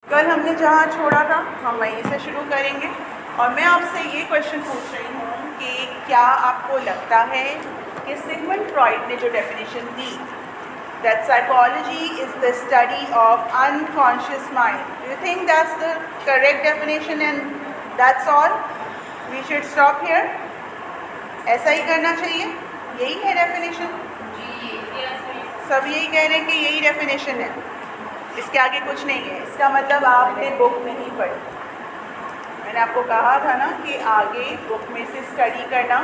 कल हमने जहाँ छोड़ा था हम वहीं से शुरू करेंगे और मैं आपसे ये क्वेश्चन पूछ रही हूँ कि क्या आपको लगता है कि सिगमंड फ्रॉइड ने जो definition the that psychology is the study of unconscious mind, do you think that's the correct definition and that's all? We should stop here? ऐसा ही करना चाहिए? यही है डेफिनेशन? सब यही कह रहे हैं कि यही डेफिनेशन है, इसके आगे कुछ नहीं है। इसका मतलब आपने बुक नहीं पढ़ी। मैंने आपको कहा था ना कि आगे बुक में से स्टडी करना,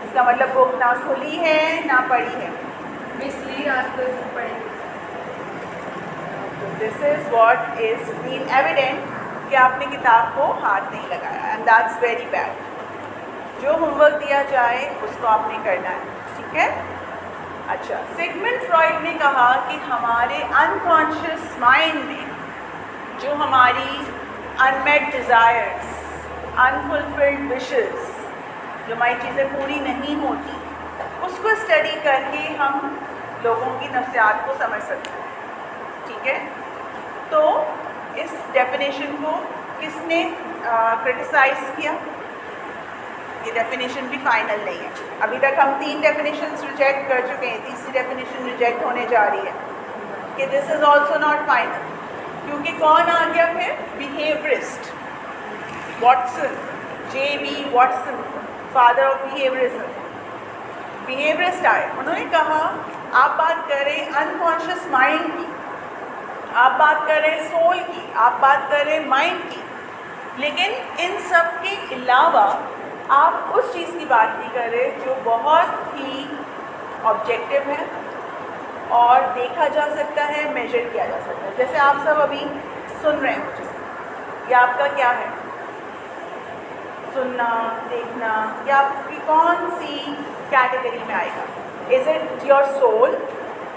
इसका मतलब बुक ना खुली है ना पढ़ी है। इसलिए आपको पढ़ेंगे। This is what is been evident कि आपने किताब को हाथ नहीं लगाया एंड दैट्स वेरी बैड। जो होमवर्क दिया जाए उसको आपने करना है, ठीक है? अच्छा, सिगमंड फ्रॉइड ने कहा कि हमारे अनकॉन्शियस माइंड में जो हमारी अनमेट डिज़ायर्स, अनफुलफिल्ड विशेस, जो हमारी चीज़ें पूरी नहीं होती, उसको स्टडी करके हम लोगों की नफ्सियात को समझ सकते हैं, ठीक है? तो इस डेफिनेशन को किसने क्रिटिसाइज़ किया? ये डेफिनेशन भी फाइनल नहीं है। अभी तक हम 3 डेफिनेशंस रिजेक्ट कर चुके हैं, तीसरी डेफिनेशन रिजेक्ट होने जा रही है कि this is also not final. क्योंकि कौन आ गया फिर? Behaviourist Watson, J.B. Watson, father of behaviourism. Behaviourist आए, उन्होंने कहा आप बात करें अनकॉन्शियस माइंड की, आप बात करें सोल की, आप बात करें माइंड की, लेकिन इन सब के अलावा आप उस चीज़ की बात नहीं कर रहे जो बहुत ही ऑब्जेक्टिव है और देखा जा सकता है, मेजर किया जा सकता है। जैसे आप सब अभी सुन रहे हैं मुझे, या आपका क्या है? सुनना, देखना, या आपकी कौन सी कैटेगरी में आएगा? Is it your soul?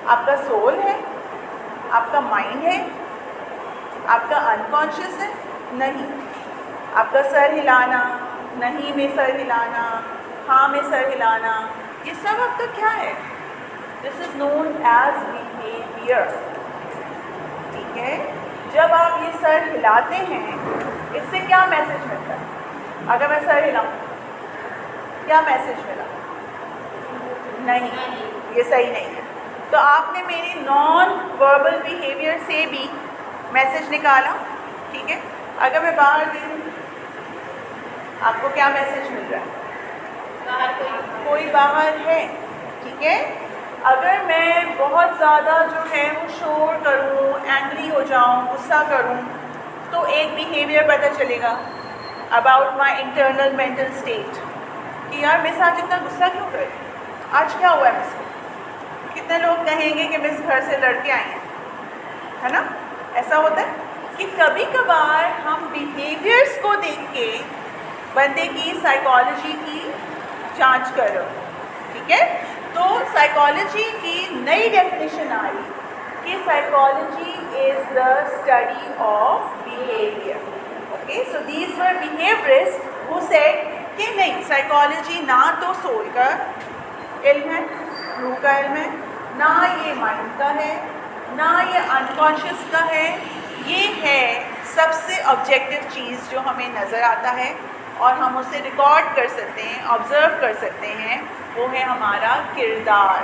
आपका सोल है? आपका माइंड है? आपका अनकॉन्शियस है? नहीं। आपका सर हिलाना, नहीं में सर हिलाना, हाँ में सर हिलाना, ये सब आपका क्या है? This is known as behaviour, ठीक है? जब आप ये सर हिलाते हैं, इससे क्या मैसेज मिलता है? अगर मैं सर हिलाऊं, क्या मैसेज मिला? नहीं, ये सही नहीं है। तो आपने मेरी नॉन वर्बल बिहेवियर से भी मैसेज निकाला, ठीक है? अगर मैं बाहर देखूं, आपको क्या मैसेज मिल रहा है? बाहर कोई बाहर है, ठीक है? अगर मैं बहुत ज़्यादा जो है वो शोर करूं, एंग्री हो जाऊं, गुस्सा करूं, तो एक बिहेवियर पता चलेगा about my internal mental state कि यार मिस आज इतना गुस्सा क्यों कर रही, आज क्या हुआ है मिस को? कितने लोग कहेंगे कि मिस घर से लड़के आई हैं, है ना? ऐसा होता है कि कभी कभार हम बिहेवियर्स को देख के बंदे की साइकोलॉजी की जांच कर रहे हो, ठीक है? तो साइकोलॉजी की नई डेफिनेशन आई कि psychology is the study of behaviour. Okay, so these were behaviourist who said कि नहीं, साइकोलॉजी ना तो सोल का इल्म है, रूह का इल्म है, ना ये माइंड का है, ना ये अनकॉन्शियस का है, ये है सबसे ऑब्जेक्टिव चीज़ जो हमें नज़र आता है और हम उसे रिकॉर्ड कर सकते हैं, ऑब्ज़र्व कर सकते हैं, वो है हमारा किरदार।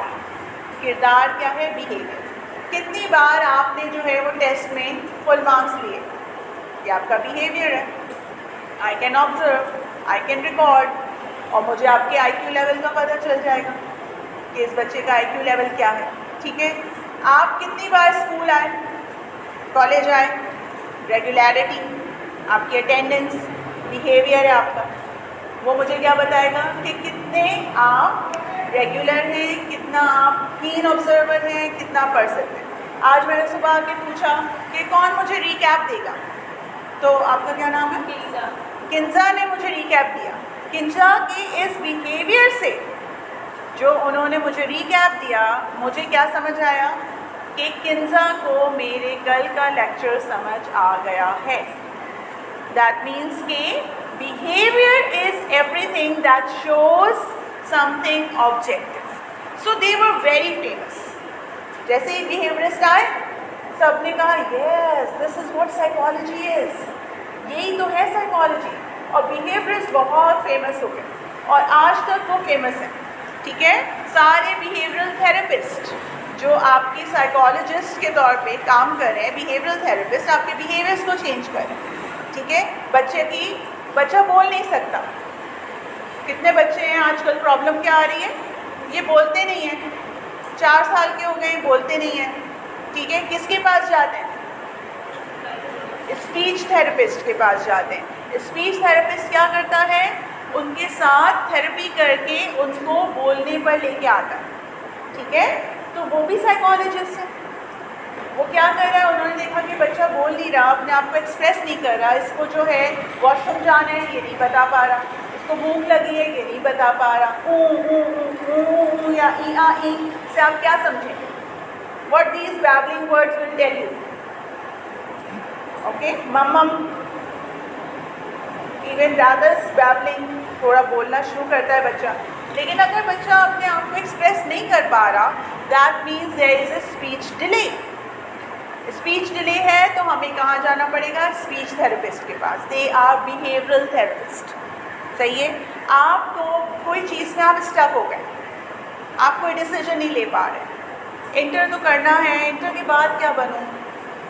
किरदार क्या है? बिहेवियर। कितनी बार आपने जो है वो टेस्ट में फुल मार्क्स लिए? ये आपका बिहेवियर है। I can observe, I can record, और मुझे आपके IQ लेवल का पता चल जाएगा कि इस बच्चे का IQ लेवल क्या है, ठीक है? आप कितनी बार स्कूल आए, कॉलेज आए? रेगुलरिटी, आपकी अटेंडेंस, बिहेवियर है आपका, वो मुझे क्या बताएगा कि कितने आप रेगुलर हैं, कितना आप कीन ऑब्जर्वर हैं, कितना पढ़ सकते हैं। आज मैंने सुबह आके पूछा कि कौन मुझे रिकैप देगा, तो आपका क्या नाम है? किंजा ने मुझे रिकैप दिया। किंजा के इस बिहेवियर से जो उन्होंने मुझे रिकैप दिया, मुझे क्या समझ आया कि किंजा को मेरे कल का लेक्चर समझ आ गया है। दैट मीन्स कि behaviour is everything that shows something objective. So they were very famous. जैसे ही बिहेवियरिस्ट आए, सब ने कहा yes this is what psychology is, यही तो है साइकोलॉजी। और बिहेवियरिस्ट बहुत फेमस हो गए और आज तक वो फेमस है, ठीक है। सारे बिहेवियरल थेरेपिस्ट जो आपकी साइकोलॉजिस्ट के तौर पे काम कर रहे हैं, बिहेवियरल थेरेपिस्ट आपके बिहेवियर्स को चेंज कर रहे हैं, ठीक है। बच्चा बोल नहीं सकता, कितने बच्चे हैं आजकल, प्रॉब्लम क्या आ रही है, ये बोलते नहीं हैं, 4 साल के हो गए बोलते नहीं हैं, ठीक है। किसके पास जाते हैं, स्पीच थेरेपिस्ट के पास जाते हैं। स्पीच थेरेपिस्ट क्या करता है, उनके साथ थेरेपी करके उनको बोलने पर लेके आता है, ठीक है। तो वो भी साइकोलॉजिस्ट है। वो क्या कर रहा है, उन्होंने देखा कि बच्चा बोल नहीं रहा, अपने आप को एक्सप्रेस नहीं कर रहा, इसको जो है वॉशरूम जाना है ये नहीं बता पा रहा, इसको भूख लगी है ये नहीं बता पा रहा, ऊ या ई आ ई से आप क्या समझेंगे, what these babbling words will tell you, okay. Hmm even that's babbling, थोड़ा बोलना शुरू करता है बच्चा। लेकिन अगर बच्चा अपने आप को एक्सप्रेस नहीं कर पा रहा, that means there is a speech delay. Speech delay है तो हमें कहाँ जाना पड़ेगा, स्पीच थेरेपिस्ट के पास। दे आर बिहेवियरल थेरेपिस्ट, सही है। आपको कोई चीज़ में आप स्टक हो गए, आप कोई डिसीजन नहीं ले पा रहे, इंटर तो करना है, इंटर के बाद क्या बनूँ,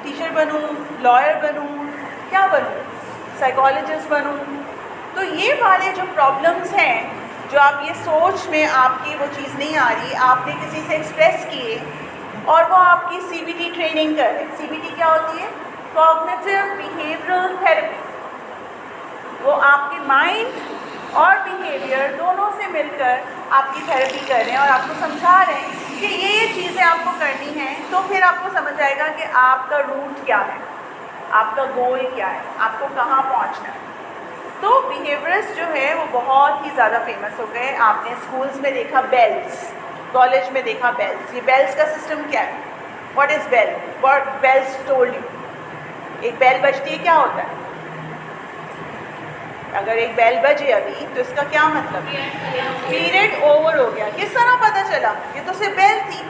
टीचर बनूँ, लॉयर बनूँ, क्या बनूँ, साइकोलॉजिस्ट बनूँ। तो ये वाले जो प्रॉब्लम्स हैं, जो आप ये सोच में आपकी वो चीज़ नहीं आ रही, आपने किसी से एक्सप्रेस किए और वो आपकी CBT ट्रेनिंग कर रहे। CBT क्या होती है, कॉग्निटिव बिहेवियरल थेरेपी। वो आपके माइंड और बिहेवियर दोनों से मिलकर आपकी थेरेपी कर रहे हैं और आपको समझा रहे हैं कि ये चीज़ें आपको करनी हैं। तो फिर आपको समझ आएगा कि आपका रूट क्या है, आपका गोल क्या है, आपको कहाँ पहुँचना है। तो बिहेवियरिस्ट जो है वो बहुत ही ज़्यादा फेमस हो गए। आपने स्कूल्स में देखा बेल्स, कॉलेज में देखा बेल्स। ये बेल्स का सिस्टम क्या है, what is bell, what bells told you. एक बेल बजती है, क्या होता है, अगर एक बेल बजे अभी तो इसका क्या मतलब, पीरियड ओवर हो गया। किस तरह पता चला, ये तो सिर्फ बेल थी।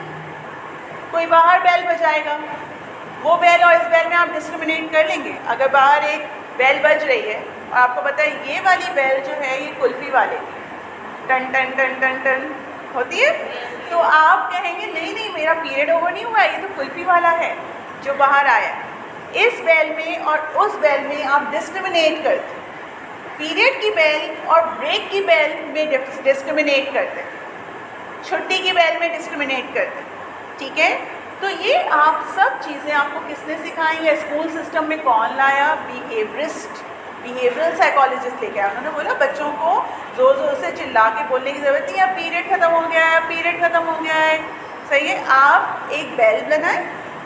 कोई बाहर बेल बजाएगा, वो बेल और इस बेल में आप डिस्क्रिमिनेट कर लेंगे। अगर बाहर एक बेल बज रही है और आपको पता है ये वाली बेल जो है ये कुल्फ़ी वाले की टन टन टन टन टन होती है, तो आप कहेंगे नहीं नहीं मेरा पीरियड ओवर नहीं हुआ, ये तो कुल्फ़ी वाला है जो बाहर आया। इस बेल में और उस बेल में आप डिस्क्रिमिनेट करते, पीरियड की बेल और ब्रेक की बेल में डिस्क्रिमिनेट करते, छुट्टी की बेल में डिस्क्रिमिनेट करते, ठीक है। तो ये आप सब चीज़ें आपको किसने सिखाई है, स्कूल सिस्टम में कौन लाया, बिहेवियरिस्ट, बिहेवियरल साइकोलॉजिस्ट लेके आया। उन्होंने बोला बच्चों को ज़ोर ज़ोर से चिल्ला के बोलने की ज़रूरत नहीं है, पीरियड ख़त्म हो गया है, पीरियड ख़त्म हो गया है, सही है। आप एक बेल बनाएं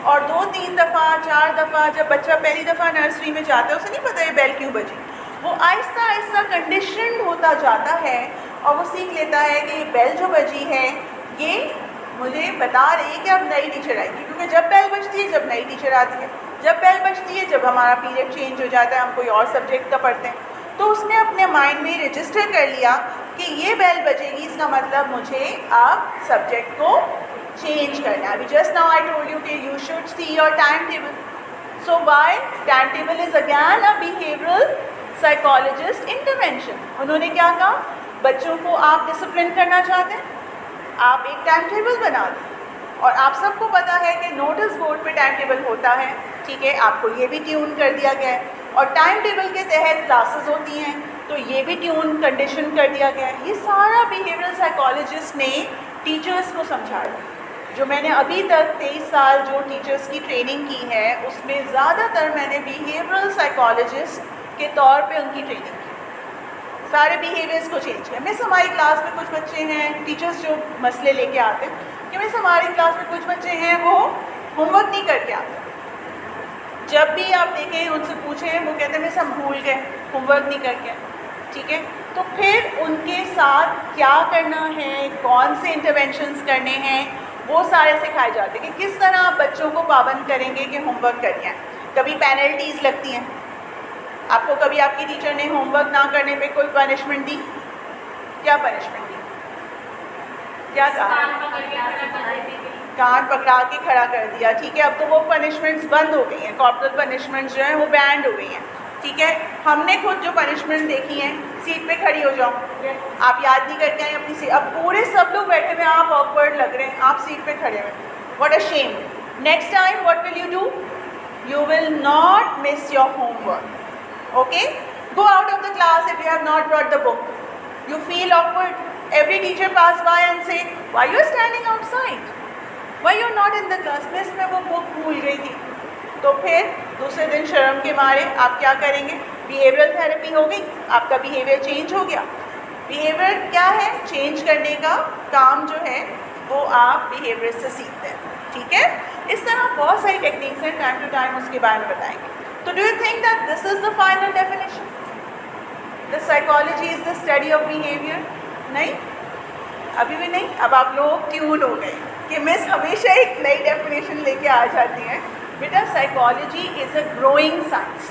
और 2-3 दफ़ा 4 दफ़ा, जब बच्चा पहली दफ़ा नर्सरी में जाता है उसे नहीं पता ये बेल क्यों बजी, वो आहिस्ता आहिस्ता कंडीशनड होता जाता है और वो सीख लेता है कि ये बेल जो बजी है ये मुझे बता रही है कि अब नई टीचर आएगी। क्योंकि जब बेल बजती है जब नई टीचर आती है, जब बेल बजती है जब हमारा पीरियड चेंज हो जाता है, हम कोई और सब्जेक्ट का पढ़ते हैं, तो उसने अपने माइंड में रजिस्टर कर लिया कि ये बेल बजेगी, इसका मतलब मुझे अब सब्जेक्ट को चेंज करना है। अभी just now I told you कि you should see your time table. So why time table is again a behavioural psychologist intervention. उन्होंने क्या कहा, बच्चों को आप डिसिप्लिन करना चाहते हैं, आप एक टाइम टेबल बना दें। और आप सबको पता है कि नोटिस बोर्ड पे टाइम टेबल होता है, ठीक है, आपको ये भी ट्यून कर दिया गया है। और टाइम टेबल के तहत क्लासेस होती हैं तो ये भी ट्यून कंडीशन कर दिया गया है। ये सारा बिहेवियरल साइकोलॉजिस्ट ने टीचर्स को समझाया। जो मैंने अभी तक 23 साल जो टीचर्स की ट्रेनिंग की है उसमें ज़्यादातर मैंने बिहेवियरल साइकोलॉजिस्ट के तौर पे उनकी ट्रेनिंग की, सारे बिहेवियर्स को चेंज किया। मिस हमारी क्लास में कुछ बच्चे हैं, टीचर्स जो मसले लेके आते हैं कि मिस हमारी क्लास में कुछ बच्चे हैं वो होमवर्क नहीं करके आते। जब भी आप देखें उनसे पूछें वो कहते हैं मिस हम भूल गए, होमवर्क नहीं करके, ठीक है। तो फिर उनके साथ क्या करना है, कौन से इंटरवेंशंस करने हैं, वो सारे सिखाए जाते हैं कि किस तरह आप बच्चों को पाबंद करेंगे कि होमवर्क करिए हैं। कभी पेनल्टीज़ लगती हैं, आपको कभी आपकी टीचर ने होमवर्क ना करने पे कोई पनिशमेंट दी, क्या पनिशमेंट दी, क्या कहा, कान पकड़ा के खड़ा कर दिया, ठीक है। अब तो वो पनिशमेंट्स बंद हो गई हैं, कॉर्पोरल पनिशमेंट्स जो हैं वो बैंड हो गई हैं, ठीक है। हमने खुद जो पनिशमेंट देखी हैं, सीट पे खड़ी हो जाओ, आप याद नहीं करके आए अपनी सीट, अब पूरे सब लोग बैठे हुए, आप ऑकवर्ड लग रहे हैं, आप सीट पे खड़े हुए, what a shame. Next time what will you do? You will not miss your homework. Okay? Go out of the class if you have not brought the book. You feel awkward. Every teacher pass by and say, why you are standing outside? Why you are not in the class? Miss मैं वो book भूल गई थी। तो फिर दूसरे दिन शर्म के मारे आप क्या करेंगे? बिहेवियरल थेरेपी हो गई, आपका बिहेवियर चेंज हो गया। बिहेवियर क्या है? चेंज करने का काम जो है वो आप बिहेवियर से सीखते हैं, ठीक है। इस तरह बहुत सारी टेक्निक्स हैं, टाइम टू टाइम उसके बारे में बताएंगे। तो do you think that this is the final definition? The psychology is the study of behaviour? नहीं, अभी भी नहीं। अब आप लोग ट्यून हो गए कि मिस हमेशा एक नई डेफिनेशन लेके आ जाती हैं। बेटा psychology is a growing science.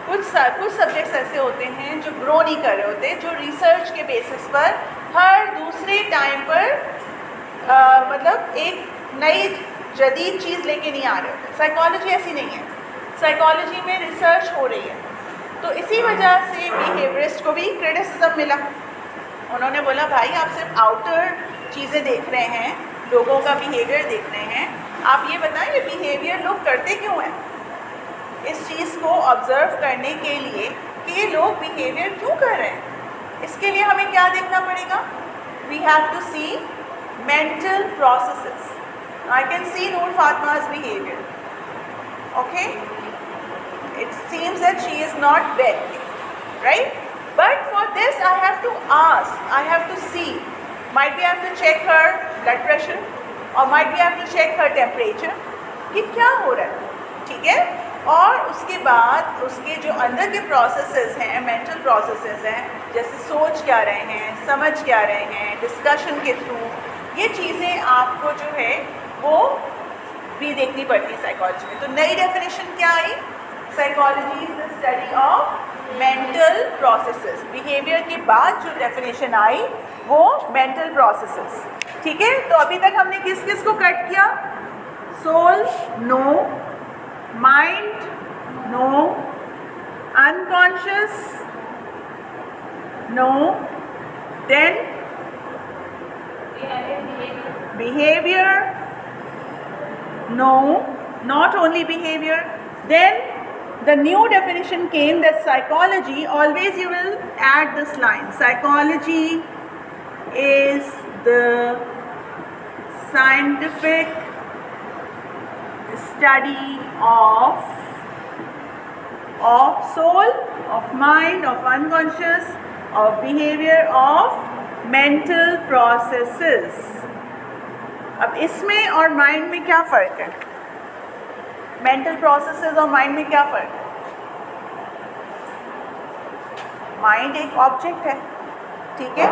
कुछ सब्जेक्ट्स ऐसे होते हैं जो ग्रो नहीं कर रहे होते, जो रिसर्च के बेसिस पर हर दूसरे टाइम पर मतलब एक नई जदीद चीज़ लेके नहीं आ रहे होते। साइकोलॉजी ऐसी नहीं है, साइकोलॉजी में रिसर्च हो रही है। तो इसी वजह से बिहेवियरिस्ट को भी क्रिटिसिज्म मिला। उन्होंने बोला भाई आप सिर्फ आउटर चीज़ें देख रहे हैं, लोगों का बिहेवियर देख रहे हैं, आप ये बताएं ये बिहेवियर लोग करते क्यों हैं? इस चीज़ को ऑब्ज़र्व करने के लिए कि ये लोग बिहेवियर क्यों कर रहे हैं, इसके लिए हमें क्या देखना पड़ेगा? We have to see mental processes. I can see Noor Fatma's behavior. Okay? It seems that she is not well, right? But for this I have to ask, I have to see. Might be I have to check her blood pressure or might be I have to check her temperature कि क्या हो रहा है, ठीक है। और उसके बाद उसके जो अंदर के प्रोसेसेस हैं, मेंटल प्रोसेसेस हैं, जैसे सोच क्या रहे हैं, समझ क्या रहे हैं, डिस्कशन के थ्रू, ये चीज़ें आपको जो है वो भी देखनी पड़ती है साइकोलॉजी में। तो नई डेफिनेशन क्या आई? Psychology is the study of mental processes. Behaviour के बाद जो डेफिनेशन आई वो मेंटल प्रोसेसेस, ठीक है। तो अभी तक हमने किस किस को कट किया? Soul no, mind no, unconscious no, then behavior no, not only behavior. Then the new definition came that psychology, always you will add this line, psychology is the scientific study of soul, of mind, of unconscious, of behavior, of mental processes. अब इसमें और mind में क्या फ़र्क है? Mental processes और mind में क्या फ़र्क है? माइंड एक ऑब्जेक्ट है, ठीक है।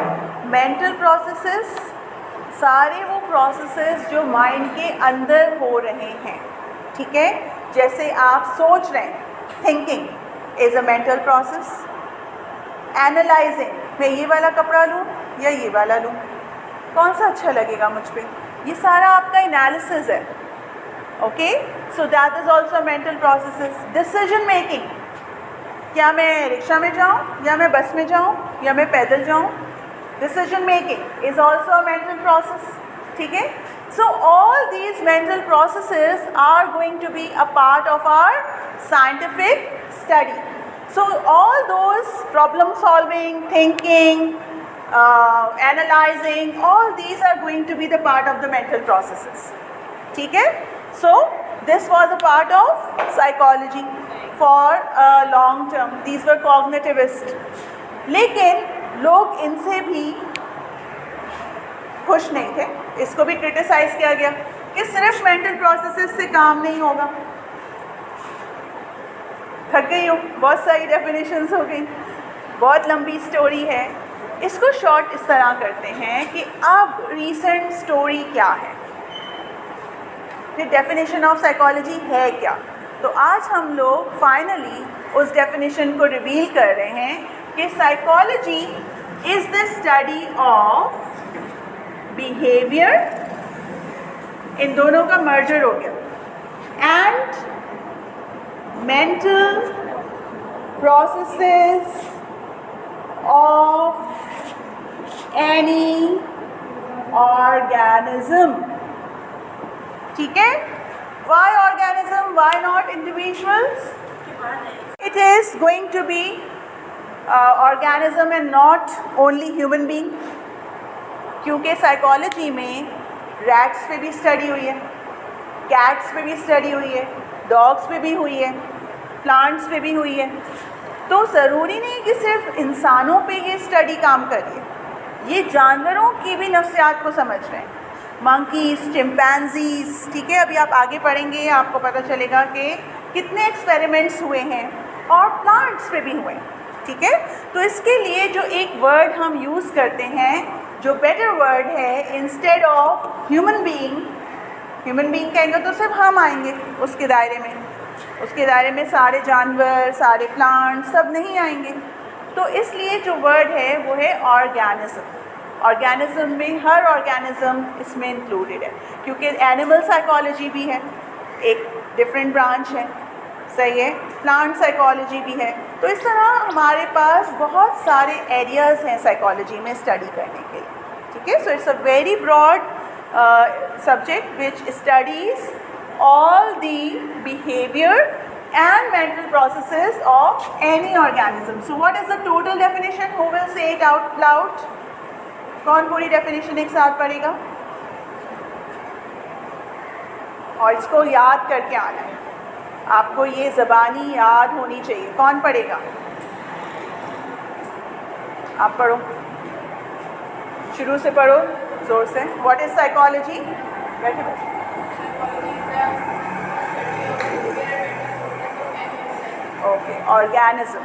मेंटल प्रोसेसेस सारे वो प्रोसेसेस जो माइंड के अंदर हो रहे हैं, ठीक है। जैसे आप सोच रहे हैं, thinking is a mental process. Analysing, मैं ये वाला कपड़ा लूँ या ये वाला लूँ, कौन सा अच्छा लगेगा मुझ पे, ये सारा आपका एनालिसिस है, okay. So that is also mental processes. Decision making, क्या मैं रिक्शा में जाऊँ या मैं बस में जाऊँ या मैं पैदल जाऊँ, decision making is also mental process, ठीक है। So all these mental processes are going to be a part of our scientific study. So all those problem solving, thinking, analyzing, all these are going to be the part of the mental processes. ठीक है? So this was a part of psychology for a long term. These were cognitivists. लेकिन लोग इनसे भी खुश नहीं थे. इसको भी क्रिटिसाइज किया गया कि सिर्फ मेंटल प्रोसेसेस से काम नहीं होगा. थक गई हो, बहुत सारी डेफिनेशंस हो गई, बहुत लंबी स्टोरी है. इसको शॉर्ट इस तरह करते हैं कि अब रीसेंट स्टोरी क्या है, ये डेफिनेशन ऑफ साइकोलॉजी है क्या. तो आज हम लोग फाइनली उस डेफिनेशन को रिवील कर रहे हैं कि psychology is the study of behaviour, इन दोनों का मर्जर हो गया। And mental processes of any organism. ठीक है, why organism, why not individuals? It is going to be organism and not only human being, क्योंकि साइकोलॉजी में रैट्स पे भी स्टडी हुई है, कैट्स पे भी स्टडी हुई है, डॉग्स पे भी हुई है, प्लांट्स पे भी हुई है। तो ज़रूरी नहीं कि सिर्फ इंसानों पे ये स्टडी काम करिए, ये जानवरों की भी नफ्सियात को समझ रहे हैं, मंकीज़, चिंपैंजीज़। ठीक है, अभी आप आगे पढ़ेंगे आपको पता चलेगा कि कितने एक्सपेरिमेंट्स हुए हैं और प्लांट्स पे भी हुए हैं। ठीक है, तो इसके लिए जो एक वर्ड हम यूज़ करते हैं, जो बेटर वर्ड है, इंस्टेड ऑफ ह्यूमन बीइंग कहेंगे तो सिर्फ हम आएंगे उसके दायरे में, उसके दायरे में सारे जानवर, सारे प्लांट सब नहीं आएंगे। तो इसलिए जो वर्ड है वो है ऑर्गेनिज्म। ऑर्गेनिज्म में हर ऑर्गेनिज्म इसमें इंक्लूडेड है, क्योंकि एनिमल साइकोलॉजी भी है, एक डिफरेंट ब्रांच है, सही है, प्लांट साइकोलॉजी भी है। तो इस तरह हमारे पास बहुत सारे एरियाज़ हैं साइकोलॉजी में स्टडी करने के लिए। ठीक है, so it's a very broad subject which studies all the behavior and mental processes of any organism. So what is the total definition? Who will say it out loud? कौन पूरी definition एक साथ पढ़ेगा? और इसको याद करके आना है, आपको ये ज़बानी याद होनी चाहिए। कौन पढ़ेगा? आप पढ़ो, शुरू से पढ़ो जोर से। What is psychology? बैठे बैठे। Okay, organism.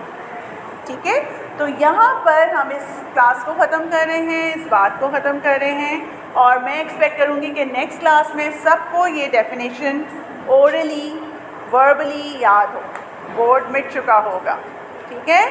ठीक है, तो यहाँ पर हम इस क्लास को ख़त्म कर रहे हैं, इस बात को ख़त्म कर रहे हैं, और मैं एक्सपेक्ट करूँगी कि नेक्स्ट क्लास में सबको ये डेफिनेशन ओरली वर्बली याद हो, बोर्ड मिट चुका होगा। ठीक है।